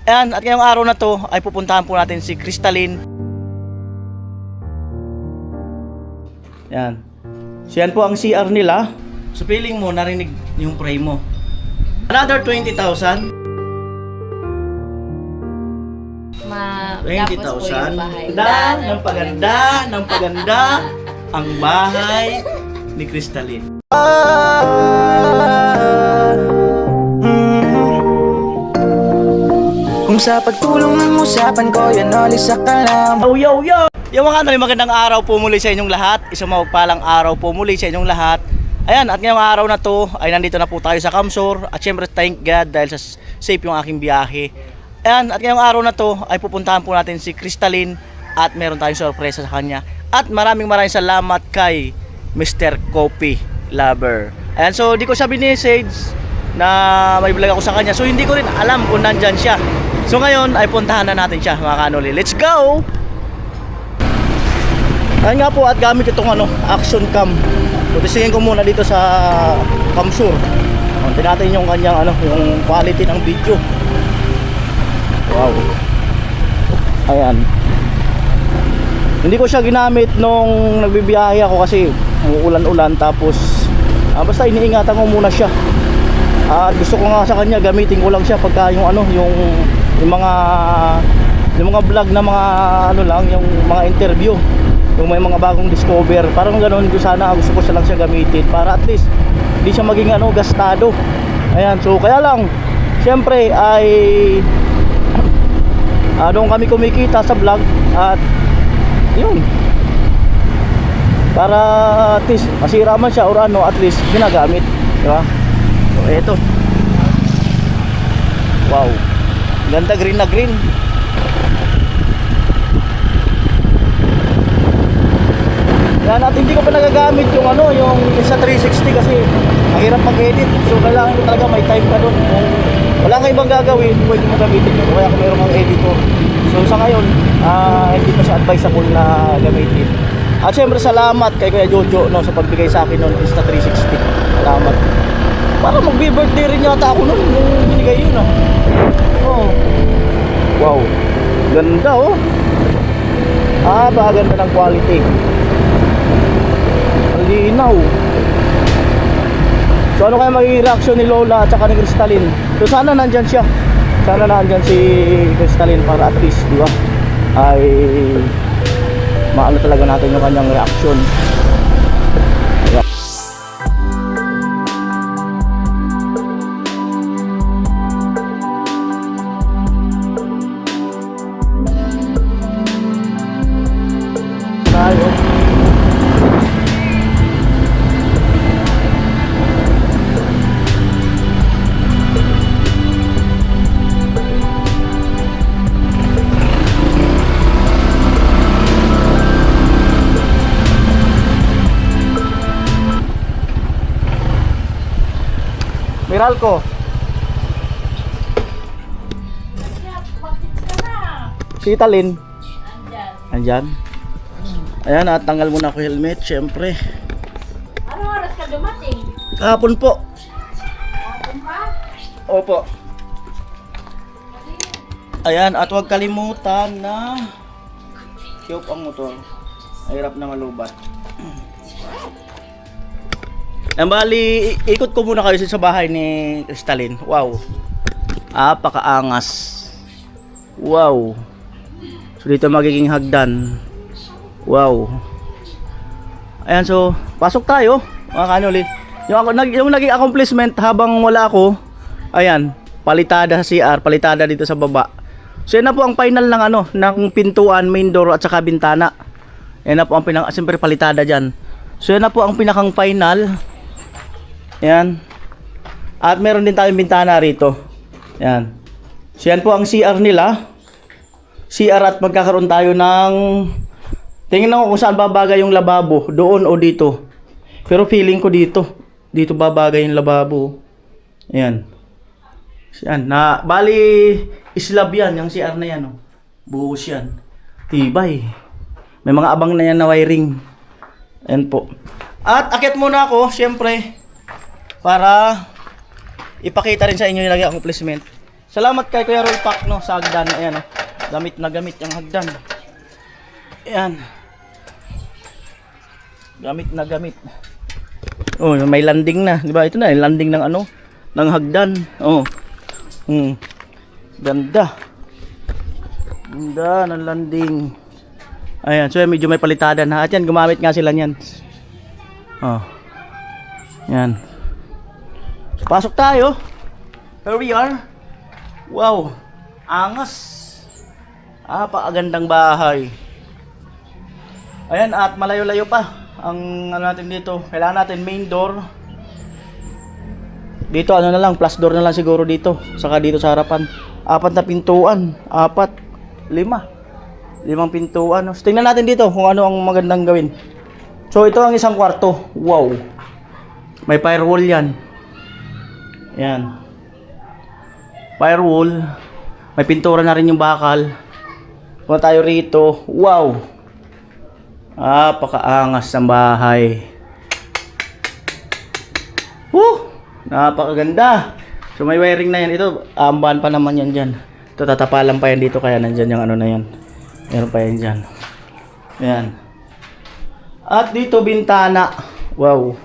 Ayan, at ngayong araw na to ay pupuntahan po natin si Crystalline. Ayan. So yan po ang CR nila. So feeling mo, narinig yung pray mo. Another 20,000. 20,000. Ganda ng paganda ang bahay ni Crystalline. Kung sa pagtulong ng usapan ko, yan alis sa kalam. Yo! Yung mga kanali, magandang araw po muli sa inyong lahat. Isang mapagpalang araw po muli sa inyong lahat. Ayan, at ngayong araw na to ay nandito na po tayo sa Kamsur. At syempre thank God dahil sa safe yung aking biyahe. Ayan, at ngayong araw na to ay pupuntahan po natin si Crystalline. At meron tayong sorpresa sa kanya. At maraming salamat kay Mr. Coffee Lover. Ayan, so di ko siya binessage na may vlog ako sa kanya. So hindi ko rin alam kung nandyan siya. So ngayon ay puntahan na natin siya mga kanoli. Let's go! Ayun nga po, at gamit itong action cam. So testingin ko muna dito sa Kamsur. Tingnan natin yung kanyang yung quality ng video. Wow. Ayan. Hindi ko siya ginamit nung nagbibiyahe ako kasi ulan-ulan, tapos basta iniingatan ko muna siya. At gusto ko nga sa kanya gamitin ko lang siya pagka yung yung mga vlog na mga yung mga interview, yung may mga bagong discover, parang ganoon. Gusto ko siya lang siya gamitin para at least hindi siya maging gastado. Ayan, so kaya lang syempre ay doon kami kumikita sa vlog, at yun, para at least masira man siya or at least ginagamit, di ba? So eto, wow, ganda, green na green. Yan, at hindi ko pa nagagamit yung yung Insta360 kasi ang hirap mag-edit. So kailangan mo talaga may time ka doon. Kung wala kang ibang gagawin, pwede mo gamitin yun. Kaya kung mayroong editor. So sa ngayon, hindi pa siya advisable na gamitin. At syempre salamat kay Kuya Jojo sa pagbigay sa akin ng Insta360. Salamat. Para mag-birthday rin yata ako nun nung binigay yun. Oh. Wow, ganda ganda ng quality. Linaw. So ano kaya magiging reaction ni Lola at saka ni Crystalline? So sana nandyan siya. Sana nandyan si Crystalline para at least, di ba, ay maano talaga natin yung kanyang reaction. Tayo. Meralco. Si Talin. Andyan. Ayan, at tanggal muna ako helmet, syempre. Anong oras ka dumating? Kahapon po. Kahapon pa? Opo. Ayan, at huwag kalimutan na tiyok ang motor. Hirap na malubat. Bali, ikot ko muna kayo sa bahay ni Crystalline. Wow. Pakaangas. Wow. So dito magiging hagdan. Wow. Ayan, so pasok tayo mga kanoli. Yung naging accomplishment habang wala ako, ayan, palitada sa CR, palitada dito sa baba. So yan na po ang final ng pintuan, main door at saka bintana. Yan na po ang siyempre palitada dyan. So yan na po ang pinakang final. Yan. At meron din tayong bintana rito. Yan. So yan po ang CR nila. CR, at magkakaroon tayo ng, tingnan ko kung saan babagay yung lababo, doon o dito. Pero feeling ko dito babagay yung lababo. Ayan. Yan. Bali slab yan, yung CR na yan. Buhos yan. Tibay. May mga abang na yan na wiring. Ayan po. At akit muna ako, syempre, para ipakita rin sa inyo yung naging accomplishment. Salamat kay Kuya Rolpak no sa hagdan. Ayan oh. Gamit na gamit yung hagdan. Ayan. Gamit na gamit. Oh, may landing na, 'di ba? Ito na, yung landing ng ano, ng hagdan. Oh. Ganda. Ganda ng landing. Ayan, so medyo may palitada na. At yan, gumamit nga sila niyan. Oh. Yan. Pasok tayo. Here we are. Wow. Angas. Paagandang bahay. Ayan, at malayo-layo pa ang ano natin dito. Kailangan natin main door. Dito ano na lang, plus door na lang siguro dito. Saka dito sa harapan. 4 na pintuan. 4, 5. 5 pintuan. So, tingnan natin dito kung ano ang magandang gawin. So ito ang isang kwarto. Wow. May firewall yan. Yan. Firewall. May pintura na rin yung bakal. Kung tayo rito. Wow. Napakaangas ng bahay. Woo! Napakaganda. So may wiring na yan. Ito, amban pa naman yan dyan. Ito, tatapalan pa yan dito. Kaya nandyan yung ano na yan. Meron pa yan dyan. Ayan. At dito, bintana. Wow.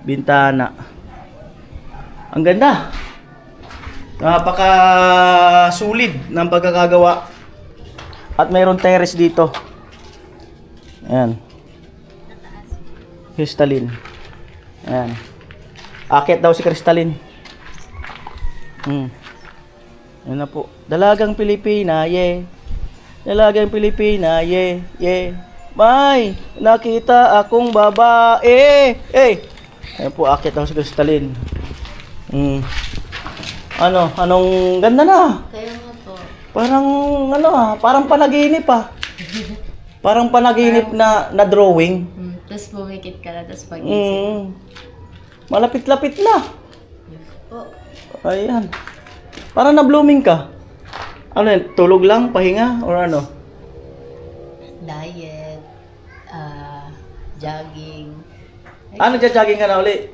Bintana. Ang ganda. Napaka sulit ng pagkakagawa. At mayroon terrace dito. Ayan. Crystalline. Ayan. Akit daw si Crystalline. Yan na po. Dalagang Pilipina, yeah. Dalagang Pilipina, yeah, yeah. May nakita akong babae. Ayan po, akit daw si Crystalline. Anong ganda na. Kaya nga po. Parang parang panaginip ah. Parang panaginip na drawing. Tapos bumikit ka na, tapos pag-isip. Malapit-lapit na. Po. Ayan. Parang na-blooming ka. Ano yan? Tulog lang? Pahinga? Or ano? Diet. Jogging. Nagja-jogging ka na uli?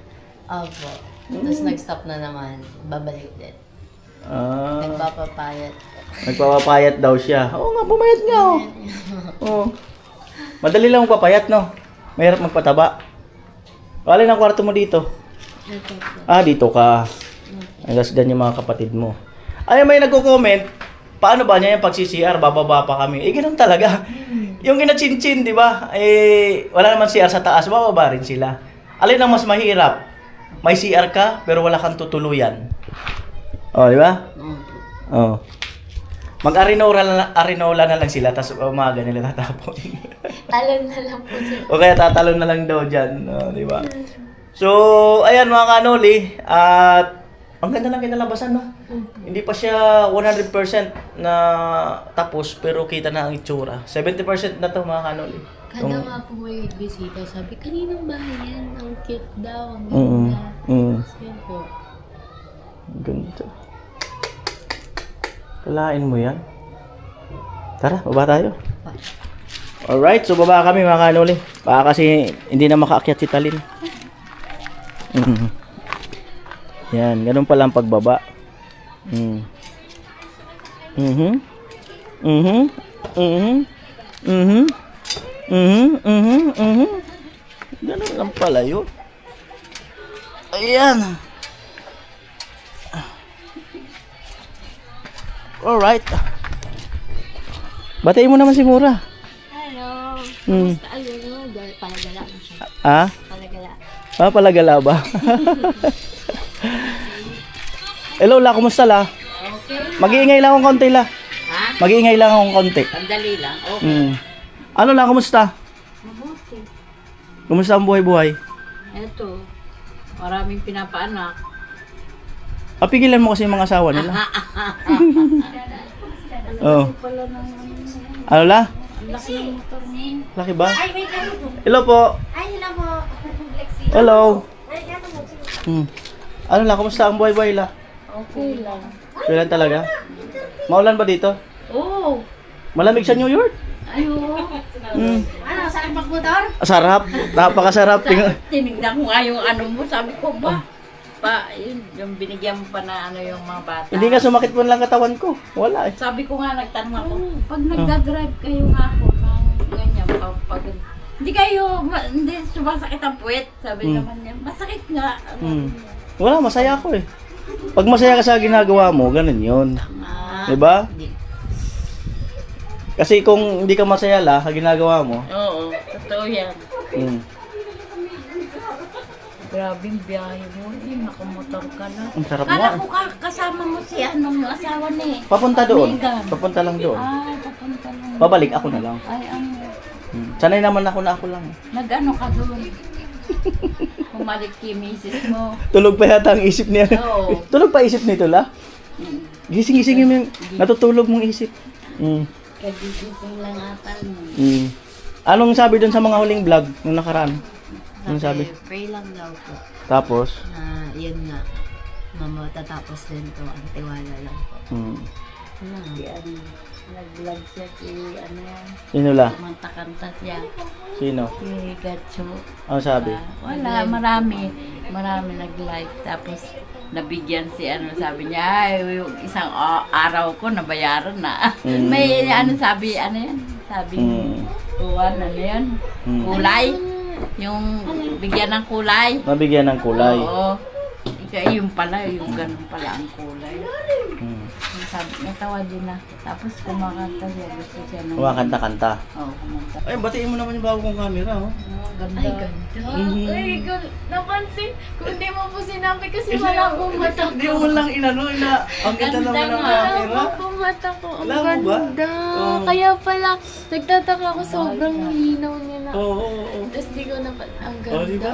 Opo. Tapos nag-stop na naman. Babalik din. Nagpapapayat. Nagpapapayat daw siya. Oo nga, pumayat nga oh. Oo. Madali lang magpapayat, no? Mahirap magpataba. Alin ang kwarto mo dito? Ito po. Dito ka. Alas dyan yung mga kapatid mo. Ay, may nagko-comment. Paano ba niya yung pag-CCR? Bababa pa kami. Ganun talaga. Yung kina-chin-chin, di ba? Wala naman CR sa taas. Bababa rin sila. Alin ang mas mahirap? May CR ka, pero wala kang tutuluyan. Di ba? Mag-arinola na lang sila, tapos umaga nila tatapon. Talon na lang po siya. O kaya tatalon na lang daw dyan. Di ba? So, ayan mga kanoli. At ang ganda lang kinalabasan, no? Hindi pa siya 100% na tapos, pero kita na ang itsura. 70% na to mga kanoli. Kada nga po may bisita, sabi, kaninong bahay yan? Ang cute daw, ang ganda. Yan po. Ang ganda. Kalain mo yan. Tara, baba tayo. Alright, so baba kami mga kanoli. Baka kasi hindi na makaakyat si Talin. Yan, ganun pala ang pagbaba. Ganun lang pala yun. Ayan. Alright. Batiin mo naman si Mura. Hello. Mm. Palagala mo siya. Palagala. Palagala ba? Hello la, kumusta la? Okay. Mag-iingay lang akong konti la. Ha? Mag-iingay lang akong konti. Sandali lang. Okay. Ano la, kumusta? Mabuti. Kumusta ang buhay-buhay? Eto. Maraming pinapaanak. Pigilan mo kasi yung mga asawa nila. Oh. Ano la? Ang laki ng motor niya. Laki ba? Ay, wait lang po. Hello po. Ay, hello po. Lexi. Hello. Ay, ano mo? Ano la, kumusta ang buhay-buhay la? Okay lang. Kailan talaga? Maulan ba dito? Oo. Malamig sa New York? Ayo. Ano, saan magmotor? Sarap. Napakasarap. Tinignan ko nga yung ano mo, sabi ko ba? yung binigyan mo pa na ano yung mga bata. Hindi nga sumakit po lang katawan ko. Wala eh. Sabi ko nga, nagtanong ako, pag nagdadrive kayo nga ako ng ganyan, pag hindi kayo, hindi sumasakit ang puwet. Sabi naman niya, masakit nga. Wala, masaya ako eh. Pag masaya ka sa ginagawa mo, ganun yun. Diba? Kasi kung hindi ka masaya la sa ginagawa mo, Oo, totoo yan. mm, Grabe yung biyahe mo, nakamotor ka na. ang sarap Kala nga. ko kasama mo si anong asawa ni. Papunta doon. Megan. Papunta lang doon. Ay, papunta lang. Babalik ako na lang. Ay, Sanay naman ako na ako lang. nag-ano ka doon? Kumalik kay misis mo. Tulog pa yata ang isip niya. Oo. Tulog pa isip nito la? Gising-gising yung natutulog mong isip. Kagising lang ata mo. Anong sabi doon sa mga huling vlog nung nakaraan? Anong sabi? Pray lang daw po. Tapos? Na yun nga. Matatapos din to. Ang tiwala lang po. Wala nga. Nag-vlog siya si ano yan. Sino la? Kumanta-kanta siya. Sino? Si Gacho. Ano sabi? Wala, marami nag-live. Tapos nabigyan si ano, sabi niya, ay, yung isang araw ko nabayaran na. May ano sabi, ano yan? Sabi, tuwan, ano yan? Kulay. Yung bigyan ng kulay. Mabigyan ng kulay. Oo. Ika, yung pala, yung ganun pala ang kulay. Sabi, natawa din na. Tapos kumakanta siya, gusto siya ng... Kumakanta-kanta. Oo, kumanta. Ay, batiin mo naman yung bago kong camera, oh. Ganda. Ay, ganda. Ay, napansin. Kung hindi mo po sinabi kasi wala pong mata ko. Hindi mo lang inano, ang ganda naman ng Wala camera. po pong mata ko. Ang Wala mo ba? ganda. Oo. Kaya pala, nagtataka ako sobrang hinaw niya na. Oo. Tapos di ko na ang Oh, di ba? ganda.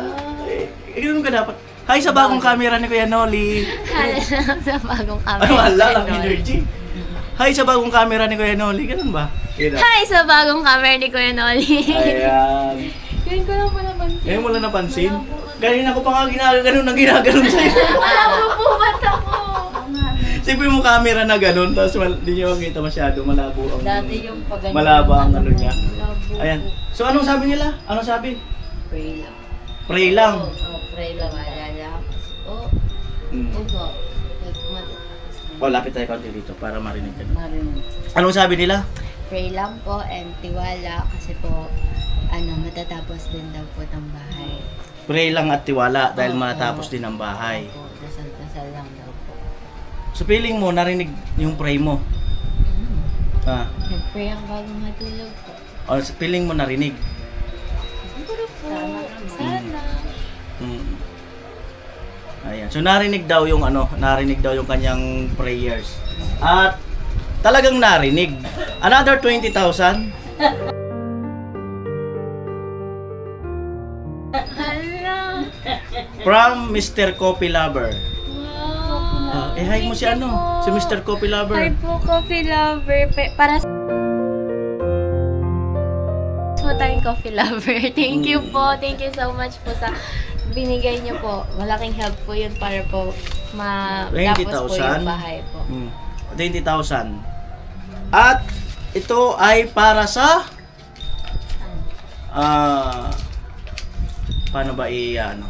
Eh, ganun ka dapat. Hi sa bagong camera ni Kuya Noli. Hala sa bagong Ay, camera. wala, ni ang Kuya Noli. energy. Hi sa bagong camera ni Kuya Noli. Ganun ba? Ganun. Hi sa bagong camera ni Kuya Noli. Ayan. Ngayon ko lang po napansin. Ngayon mo lang napansin? Kanina ko pa nga ginaganon sa'yo. Wala po po mata ko. Siyempre mo camera na ganun, tapos hindi nyo makita masyado, malabo ang... Dati yung pag Malaba ang ano niya. Labo. Ayan. So anong sabi nila? Anong sabi? Pray lang. Pray lang. Oo, pray lang. Oh, Mm. opo. Oh, lapit tayo konti dito para marinig ka. Marinig. Anong sabi nila? Pray lang po and tiwala kasi po matatapos din daw po ng bahay. Pray lang at tiwala dahil Oo. matapos din ang bahay. Opo, dasal-dasal lang daw po. So feeling mo, narinig yung pray mo? Ah. Nag-pray ang bago matulog po. O, feeling mo narinig? Siguro po. Sana. Mm. Ayan. So narinig daw yung kanyang prayers. At talagang narinig. Another 20,000. Hala. From Mr. Coffee Lover. Wow. Hi mo si Thank you po. si Mr. Coffee Lover. Hi po, Coffee Lover. Para sa po tayong Coffee Lover. Thank you po. Thank you so much po sa binigay niyo po. Malaking help po yun para po matapos po 20,000. yung bahay po. 20,000. At ito ay para sa paano ba ano?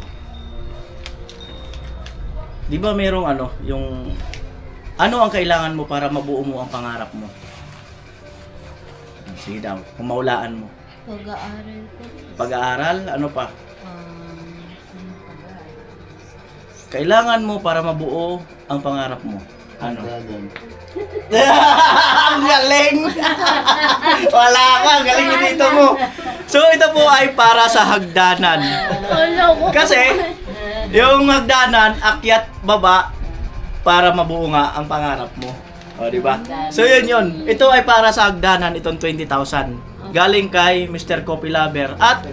Di ba merong yung ano ang kailangan mo para mabuo mo ang pangarap mo? Sige daw, kung maulaan mo. Pag-aaral po. Pag-aaral, ano pa? Kailangan mo para mabuo ang pangarap mo. Ano? Ang galing! Wala ka, ang galing yung dito mo. So ito po ay para sa hagdanan. Kasi yung hagdanan, akyat baba para mabuo nga ang pangarap mo. O, di ba? So yun. Ito ay para sa hagdanan, itong 20,000. Galing kay Mr. Coffee Lover. At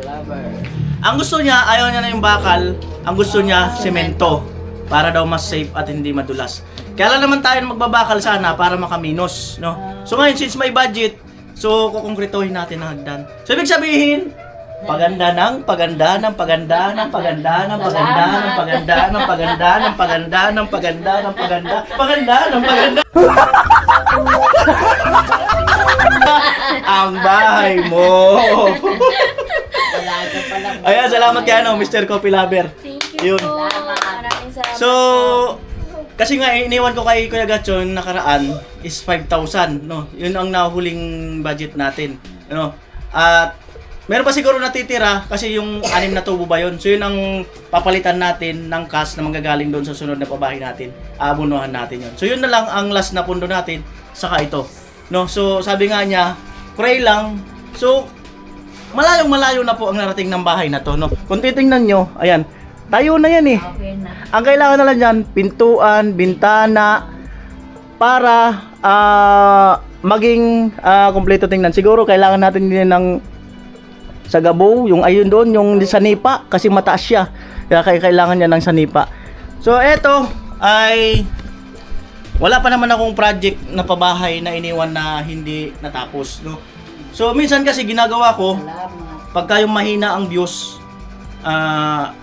ang gusto niya, ayaw niya na yung bakal. Ang gusto niya, semento. Para daw mas safe at hindi madulas. Kaya lang naman tayo magbabakal sana para makaminos, no? So ngayon, since may budget, so kukonkretohin natin ang hagdan. So ibig sabihin, paganda ng paganda ng paganda ng paganda ng paganda ng paganda ng paganda ng paganda ng paganda ng paganda paganda ng paganda ang bahay mo. Wala ka palang. Ayan, salamat kay Mr. Coffee Lover. Thank you Yun. po. Maraming salamat. So So, kasi nga iniwan ko kay Kuya Gatchon nakaraan is 5,000, no? Yun ang nahuling budget natin, ano? At meron pa siguro natitira kasi yung 6 na tubo ba yun? So yun ang papalitan natin ng cash na manggagaling doon sa sunod na pabahay natin. Aabunuhan natin yun. So yun na lang ang last na pundo natin, saka ito. No? So sabi nga niya, pray lang. So malayong-malayo na po ang narating ng bahay na to, no? Kung titingnan nyo, ayan, tayo na yan eh. Okay na. Ang kailangan na lang dyan, pintuan, bintana, para maging kompleto tingnan. Siguro kailangan natin din ng sagabo, yung ayun doon, yung sanipa, kasi mataas siya. Kaya kailangan niya ng sanipa. So eto ay wala pa naman akong project na pabahay na iniwan na hindi natapos, no? So minsan kasi ginagawa ko, Salamat. pagka yung mahina ang views,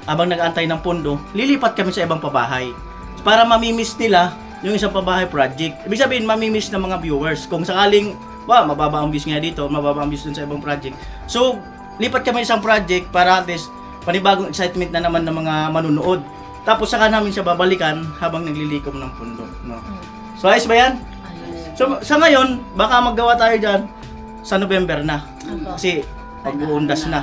abang nag-aantay ng pondo, lilipat kami sa ibang pabahay para mamimiss nila yung isang pabahay project. Ibig sabihin, mamimiss ng mga viewers. Kung sakaling, mababa ang views nga dito, mababa ang views dun sa ibang project. So, lipat kami isang project para at least panibagong excitement na naman ng mga manunood. Tapos saka namin siya babalikan habang naglilikom ng pondo. No? So, ayos ba yan? So, sa ngayon, baka maggawa tayo dyan sa November na. Kasi, pag-uundas na.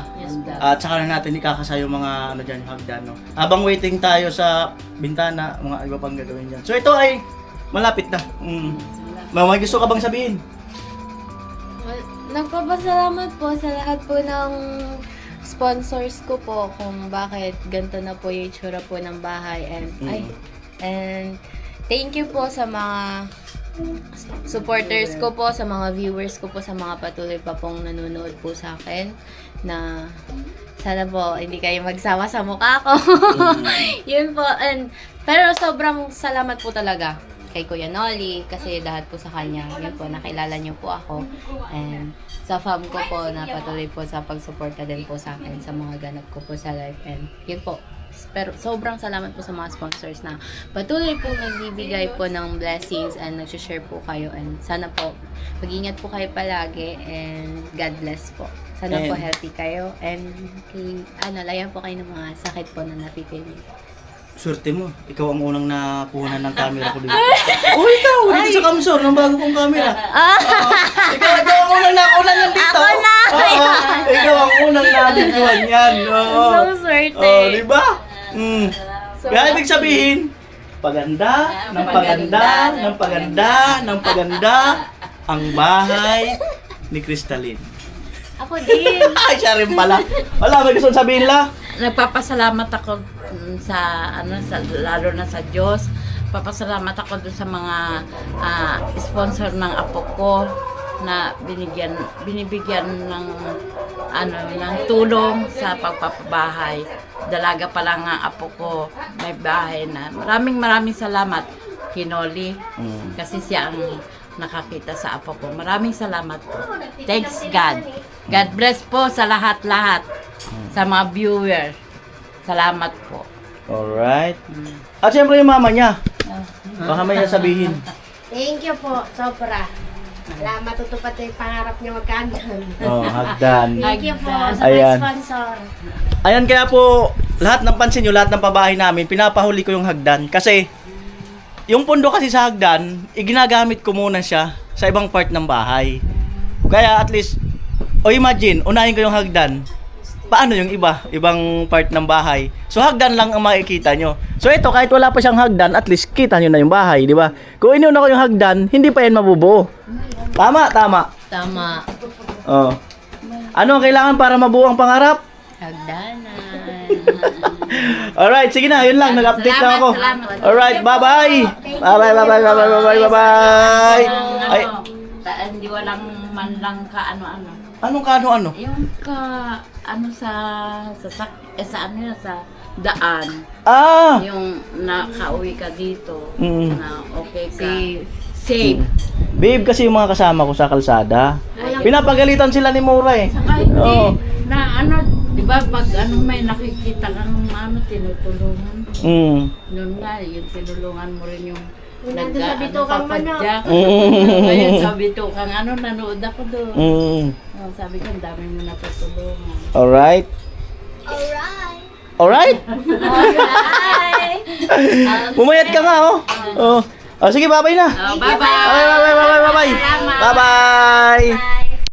At saka na natin ikakasa yung mga ano dyan, hagdan, no? Habang waiting tayo sa bintana, mga iba pang gagawin dyan. So ito ay malapit na. May gusto ka bang sabihin? Well, nagpapasalamat po sa lahat po ng sponsors ko po kung bakit ganito na po yung itsura po ng bahay. And thank you po sa mga supporters ko po, sa mga viewers ko po, sa mga patuloy pa pong nanonood po sa akin, na sana po hindi kayo magsawa sa mukha ko. Yun po. Pero sobrang salamat po talaga kay Kuya Nolly kasi lahat po sa kanya, yun po, nakilala niyo po ako. And sa fam ko po na patuloy po sa pagsuporta din po sa akin sa mga ganap ko po sa life. And yun po. Pero sobrang salamat po sa mga sponsors na patuloy po nagbibigay po ng blessings and nag-share po kayo, and sana po mag-ingat po kayo palagi and God bless po. Sana po healthy kayo and layan po kayo ng mga sakit po na napipili. Swerte mo, ikaw ang unang nakuha ng camera ko dito. Ikaw! Dito sa Kamsor, ng bago kong camera. Ikaw ang unang nakuha yan dito. Ako na! Ikaw ang unang nadikuhan yan. So swerte. Di ba? Kaya ibig sabihin, paganda, ng paganda, ng paganda, ng paganda, ang bahay ni Crystalline. Ako din. Ay, siya rin pala. Wala, may gusto sabihin la? Nagpapasalamat ako sa lalo na sa Diyos. Papasalamat ako dun sa mga sponsor ng apo ko na binibigyan ng ng tulong sa pagpapabahay. Dalaga pa lang ang apo ko, may bahay na. Maraming salamat Kinoli kasi siya ang nakakita sa apo ko. Maraming salamat po. Thanks God. God bless po sa lahat-lahat. Sa mga viewer. Salamat po. Alright. At siyempre yung mama niya. Baka may sasabihin. Thank you po, sobra. Wala, matutupad yung pangarap niyo magkandang. Hagdan. Thank you po sa Ayan. mga sponsor. Ayan, kaya po, lahat ng pansin nyo, lahat ng pabahay namin, pinapahuli ko yung hagdan. Kasi, yung pundo kasi sa hagdan, ginagamit ko muna siya sa ibang part ng bahay. Kaya at least, imagine, unahin ko yung hagdan. Paano yung ibang part ng bahay? So hagdan lang ang makikita nyo. So ito, kahit wala pa siyang hagdan, at least kita nyo na yung bahay, di ba? Kung iniuna ko yung hagdan, hindi pa yan mabubuo. Tama. Tama. Oh. Ano ang kailangan para mabuo ang pangarap? Hagdanan. Alright, sige na, yun lang, nag-update lang ako. Salamat. Alright, bye-bye. Bye-bye. Ay, Hindi walang man lang ka ano-ano. anong kano-ano? Yung sa daan. Yung nakauwi ka dito. Na okay ka. Safe. Babe, kasi yung mga kasama ko sa kalsada, pinapagalitan sila ni Mura eh. Saka hindi. Oo. Na di ba pag may nakikita kang tinutulungan. Noon nga, yung tinulungan mo rin yung Nandun sa bitukang manok. Ngayon sa bitukang nanood ako doon. Mm. Sabi ko, ang dami mo natutulungan. Alright. Alright. Alright? Alright! Pumayat ka nga, oh. Oh. Oh, sige, bye-bye na. Oh, bye-bye. Bye-bye, bye-bye, bye-bye. Salamat. Bye-bye.